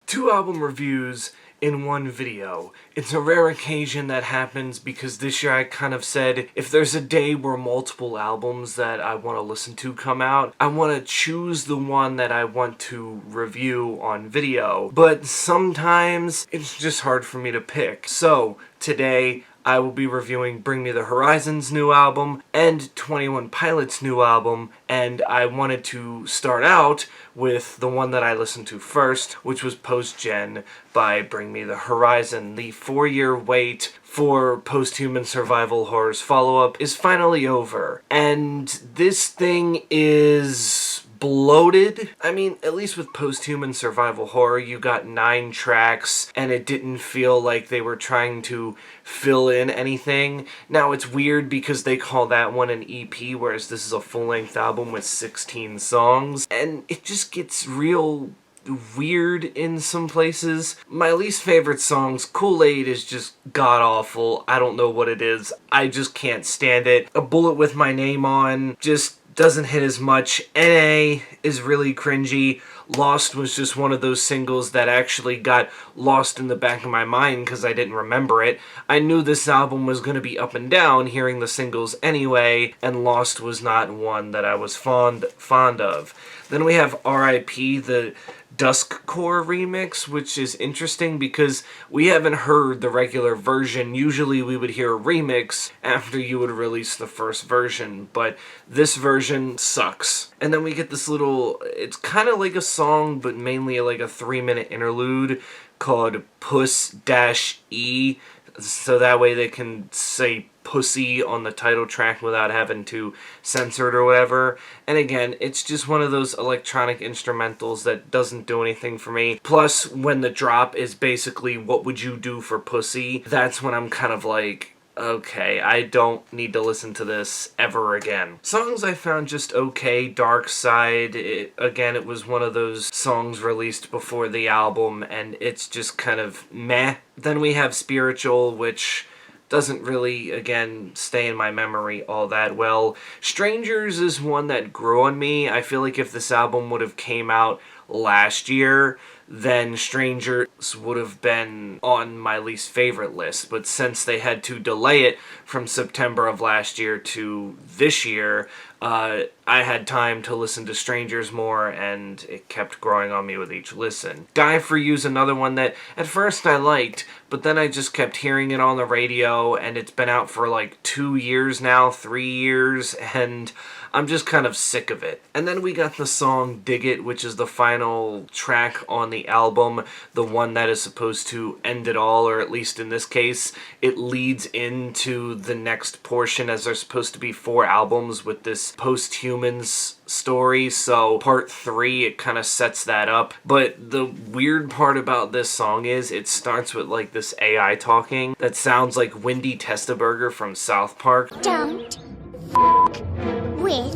2 album reviews in one video. It's a rare occasion that happens because this year I kind of said if there's a day where multiple albums that I want to listen to come out, I want to choose the one that I want to review on video. But sometimes it's just hard for me to pick. So today I will be reviewing Bring Me the Horizon's new album and 21 Pilots' new album, and I wanted to start out with the one that I listened to first, which was Post-Gen by Bring Me the Horizon. The 4-year wait for Post-Human Survival Horror's follow-up is finally over, and this thing is bloated. I mean, at least with Post-Human Survival Horror, you got 9 tracks, and it didn't feel like they were trying to fill in anything. Now, it's weird because they call that one an EP, whereas this is a full-length album with 16 songs, and it just gets real weird in some places. My least favorite songs, Kool-Aid, is just god-awful. I don't know what it is. I just can't stand it. A Bullet with My Name On just doesn't hit as much. NA is really cringy. Lost was just one of those singles that actually got lost in the back of my mind because I didn't remember it. I knew this album was going to be up and down hearing the singles anyway, and Lost was not one that I was fond of. Then we have R.I.P., the Duskcore remix, which is interesting because we haven't heard the regular version. Usually we would hear a remix after you would release the first version, but this version sucks. And then we get this little, it's kind of like a song, but mainly like a 3-minute interlude called Puss-E, so that way they can say pussy on the title track without having to censor it or whatever. And again, it's just one of those electronic instrumentals that doesn't do anything for me. Plus, when the drop is basically what would you do for pussy, that's when I'm kind of like, okay, I don't need to listen to this ever again. Songs I found just okay. Dark Side, again, it was one of those songs released before the album, and it's just kind of meh. Then we have Spiritual, which doesn't really, again, stay in my memory all that well. Strangers is one that grew on me. I feel like if this album would have came out last year, then Strangers would have been on my least favorite list. But since they had to delay it from September of last year to this year, I had time to listen to Strangers more, and it kept growing on me with each listen. Die For You's another one that at first I liked, but then I just kept hearing it on the radio, and it's been out for like 2 years now, 3 years, and I'm just kind of sick of it. And then we got the song Dig It, which is the final track on the album, the one that is supposed to end it all, or at least in this case, it leads into the next portion, as there's supposed to be 4 albums with this Post-Humans story, so part 3, it kind of sets that up. But the weird part about this song is it starts with like this AI talking that sounds like Wendy Testaburger from South Park. Don't with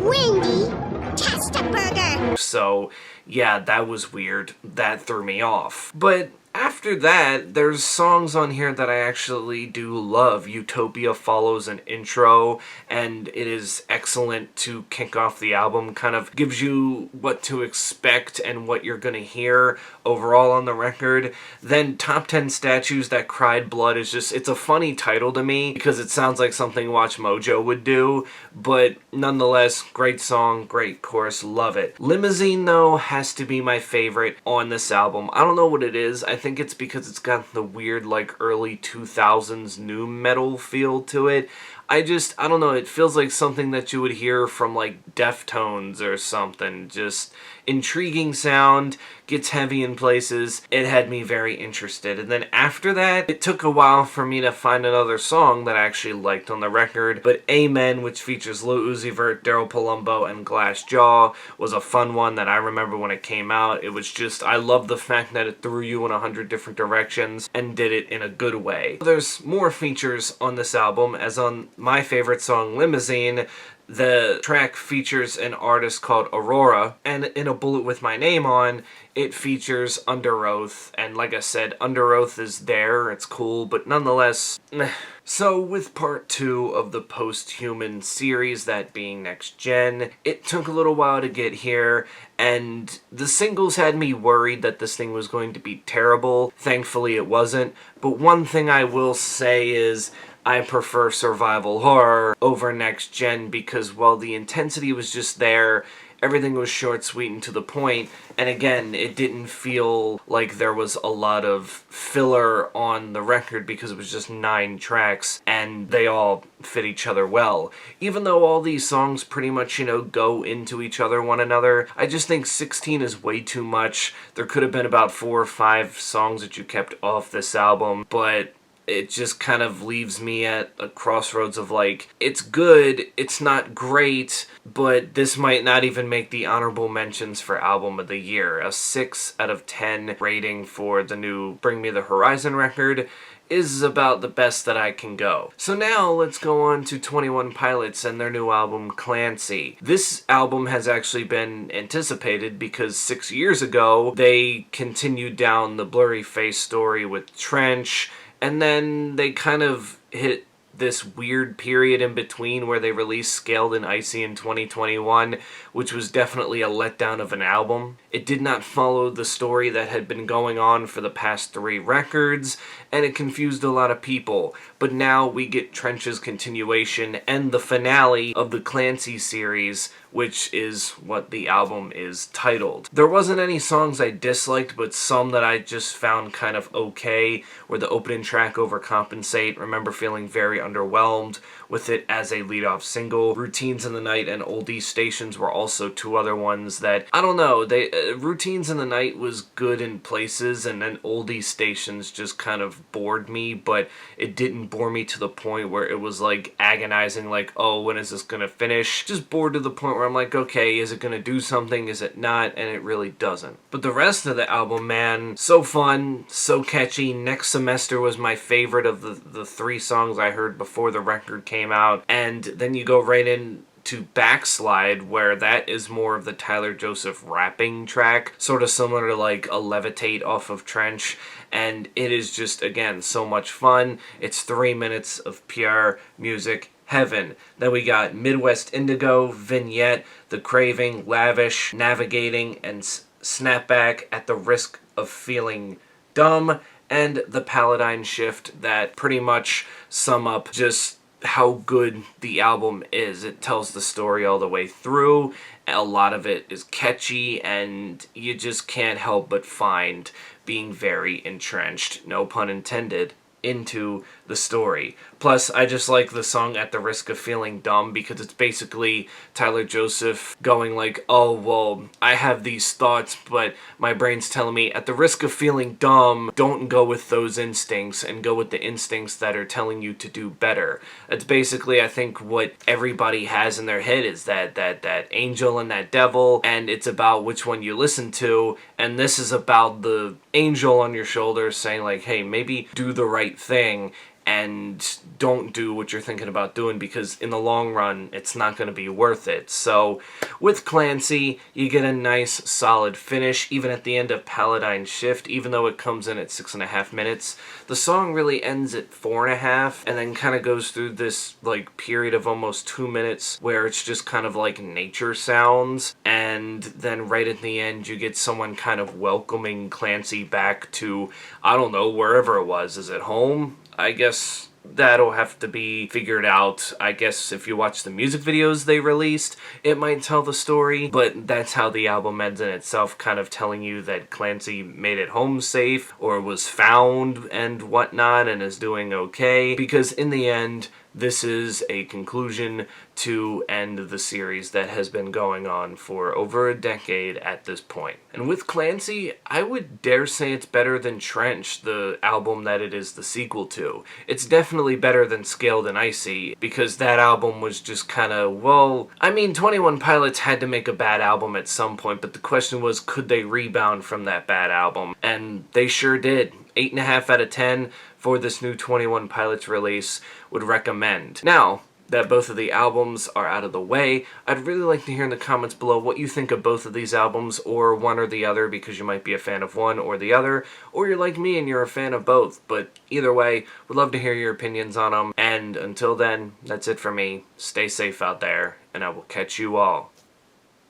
Wendy Testaburger. So yeah, that was weird. That threw me off. But after that, there's songs on here that I actually do love. Utopia follows an intro, and it is excellent to kick off the album. Kind of gives you what to expect and what you're gonna hear overall on the record. Then Top 10 Statues That Cried Blood is just, it's a funny title to me because it sounds like something Watch Mojo would do, but nonetheless, great song, great chorus, love it. Limousine, though, has to be my favorite on this album. I don't know what it is. I think it's because it's got the weird, like, early 2000s nu metal feel to it. I don't know, it feels like something that you would hear from, like, Deftones or something. Just intriguing sound, gets heavy in places. It had me very interested. And then after that, it took a while for me to find another song that I actually liked on the record. But Amen, which features Lil Uzi Vert, Daryl Palumbo, and Glassjaw, was a fun one that I remember when it came out. It was just, I love the fact that it threw you in 100 different directions and did it in a good way. There's more features on this album, as on my favorite song, Limousine, The track features an artist called Aurora, and in A Bullet With My Name On, it features Under Oath, and like I said, Under Oath is there, it's cool, but nonetheless, meh. So with part 2 of the Post-Human series, that being Next Gen, it took a little while to get here, and the singles had me worried that this thing was going to be terrible. Thankfully it wasn't, but one thing I will say is I prefer survival horror over Next Gen because while the intensity was just there, everything was short, sweet, and to the point, and again, it didn't feel like there was a lot of filler on the record because it was just 9 tracks, and they all fit each other well. Even though all these songs pretty much, go into each other, one another, I just think 16 is way too much. There could have been about 4 or 5 songs that you kept off this album, but it just kind of leaves me at a crossroads of like, it's good, it's not great, but this might not even make the honorable mentions for Album of the Year. A 6 out of 10 rating for the new Bring Me the Horizon record is about the best that I can go. So now let's go on to 21 Pilots and their new album, Clancy. This album has actually been anticipated because 6 years ago, they continued down the Blurry Face story with Trench, and then they kind of hit this weird period in between where they released Scaled and Icy in 2021, which was definitely a letdown of an album. It did not follow the story that had been going on for the past 3 records, and it confused a lot of people. But now we get Trench's continuation and the finale of the Clancy series, which is what the album is titled. There wasn't any songs I disliked, but some that I just found kind of okay, where the opening track, Overcompensate, remember feeling very underwhelmed with it as a lead-off single. Routines in the Night and Oldie Stations were also 2 other ones that, I don't know, Routines in the Night was good in places, and then Oldie Stations just kind of bored me, but it didn't bore me to the point where it was like agonizing, like, oh, when is this gonna finish? Just bored to the point where I'm like, okay, is it gonna do something, is it not? And it really doesn't. But the rest of the album, man, so fun, so catchy. Next Semester was my favorite of the 3 songs I heard before the record came out, and then you go right in to Backslide, where that is more of the Tyler Joseph rapping track, sort of similar to like a Levitate off of Trench, and it is just, again, so much fun. It's 3 minutes of pure music heaven. Then we got Midwest Indigo, Vignette, The Craving, Lavish, Navigating, and Snapback, At the Risk of Feeling Dumb, and The Paladine Shift, that pretty much sum up just how good the album is. It tells the story all the way through. A lot of it is catchy, and you just can't help but find being very entrenched, no pun intended, into the story. Plus, I just like the song At the Risk of Feeling Dumb because it's basically Tyler Joseph going like, oh, well, I have these thoughts, but my brain's telling me, at the risk of feeling dumb, don't go with those instincts and go with the instincts that are telling you to do better. That's basically, I think, what everybody has in their head is that angel and that devil, and it's about which one you listen to, and this is about the angel on your shoulder saying like, hey, maybe do the right thing and don't do what you're thinking about doing because in the long run, it's not going to be worth it. So with Clancy, you get a nice solid finish, even at the end of Paladine Shift, even though it comes in at 6.5 minutes. The song really ends at 4.5 and then kind of goes through this like period of almost 2 minutes where it's just kind of like nature sounds, and then right at the end you get someone kind of welcoming Clancy back to, I don't know, wherever it was. Is it home? I guess that'll have to be figured out. I guess if you watch the music videos they released, it might tell the story, but that's how the album ends in itself, kind of telling you that Clancy made it home safe, or was found and whatnot, and is doing okay, because in the end, this is a conclusion to end the series that has been going on for over a decade at this point. And with Clancy, I would dare say it's better than Trench, the album that it is the sequel to. It's definitely better than Scaled and Icy, because that album was just kind of, well, I mean, 21 Pilots had to make a bad album at some point, but the question was, could they rebound from that bad album? And they sure did. 8.5 out of 10 for this new 21 Pilots release, would recommend. Now, that both of the albums are out of the way, I'd really like to hear in the comments below what you think of both of these albums, or one or the other, because you might be a fan of one or the other, or you're like me and you're a fan of both. But either way, would love to hear your opinions on them. And until then, that's it for me. Stay safe out there, and I will catch you all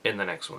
in the next one.